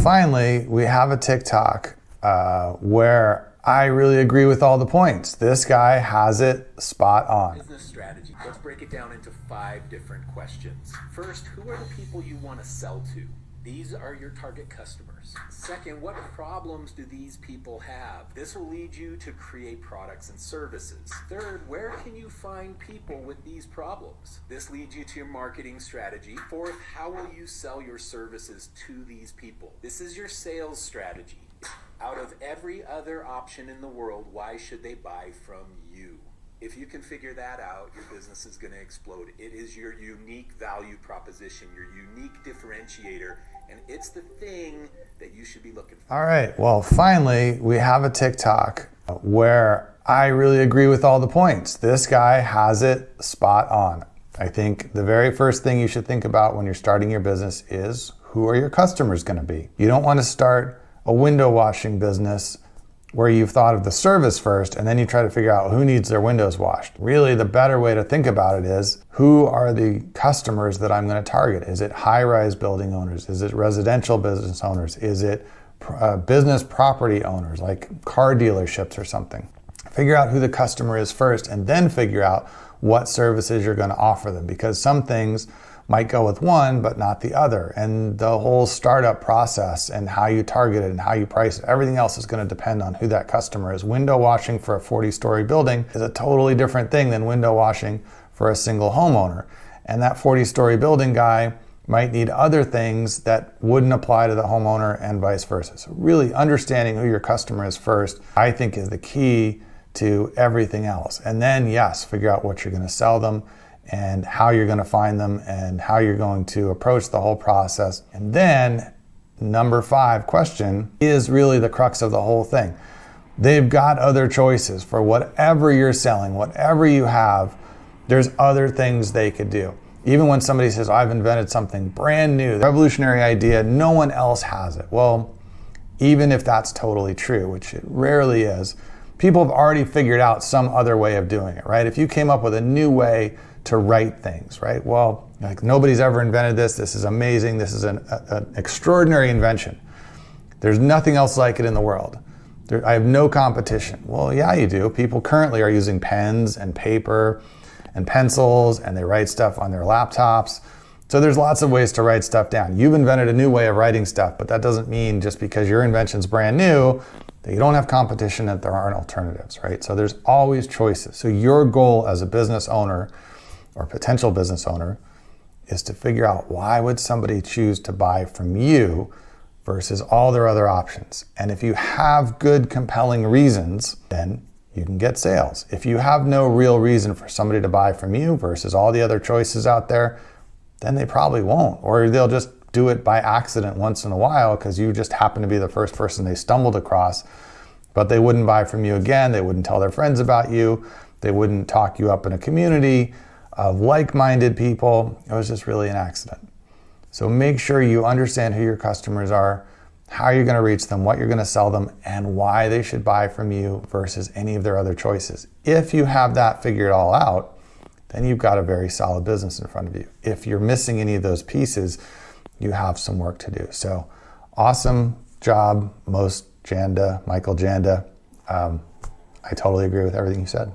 finally, we have a TikTok where I really agree with all the points. This guy has it spot on. Business strategy. Let's break it down into 5 different questions. First, who are the people you want to sell to? These are your target customers. Second, what problems do these people have? This will lead you to create products and services. Third, where can you find people with these problems? This leads you to your marketing strategy. Fourth, how will you sell your services to these people? This is your sales strategy. Out of every other option in the world, why should they buy from you? If you can figure that out, your business is going to explode. It is your unique value proposition, your unique differentiator, and it's the thing that you should be looking for. All right, well, finally, we have a TikTok where I really agree with all the points. This guy has it spot on. I think the very first thing you should think about when you're starting your business is, who are your customers going to be? You don't want to start a window washing business where you've thought of the service first and then you try to figure out who needs their windows washed. Really, the better way to think about it is, who are the customers that I'm going to target? Is it high-rise building owners? Is it residential business owners? Is it business property owners, like car dealerships or something? Figure out who the customer is first and then figure out what services you're going to offer them, because some things might go with one but not the other, and the whole startup process and how you target it and how you price it, everything else is going to depend on who that customer is. Window washing for a 40-story building is a totally different thing than window washing for a single homeowner, and that 40-story building guy might need other things that wouldn't apply to the homeowner and vice versa. So really understanding who your customer is first, I think, is the key to everything else. And then, yes, figure out what you're going to sell them and how you're going to find them and how you're going to approach the whole process. And then number 5 question is really the crux of the whole thing. They've got other choices for whatever you're selling, whatever you have. There's other things they could do. Even when somebody says, I've invented something brand new, revolutionary idea, no one else has it. Well, even if that's totally true, which it rarely is, people have already figured out some other way of doing it, right? If you came up with a new way to write things, right? Well, like, nobody's ever invented this. This is amazing. This is an extraordinary invention. There's nothing else like it in the world. I have no competition. Well, yeah, you do. People currently are using pens and paper and pencils, and they write stuff on their laptops. So there's lots of ways to write stuff down. You've invented a new way of writing stuff, but that doesn't mean just because your invention's brand new that you don't have competition, that there aren't alternatives, right? So there's always choices. So your goal as a business owner or potential business owner is to figure out, why would somebody choose to buy from you versus all their other options? And if you have good, compelling reasons, then you can get sales. If you have no real reason for somebody to buy from you versus all the other choices out there, then they probably won't, or they'll just do it by accident once in a while because you just happen to be the first person they stumbled across, but they wouldn't buy from you again. They wouldn't tell their friends about you. They wouldn't talk you up in a community of like-minded people. It was just really an accident. So make sure you understand who your customers are, how you're going to reach them, what you're going to sell them, and why they should buy from you versus any of their other choices. If you have that figured all out, then you've got a very solid business in front of you. If you're missing any of those pieces, you have some work to do. So awesome job, Michael Janda. I totally agree with everything you said.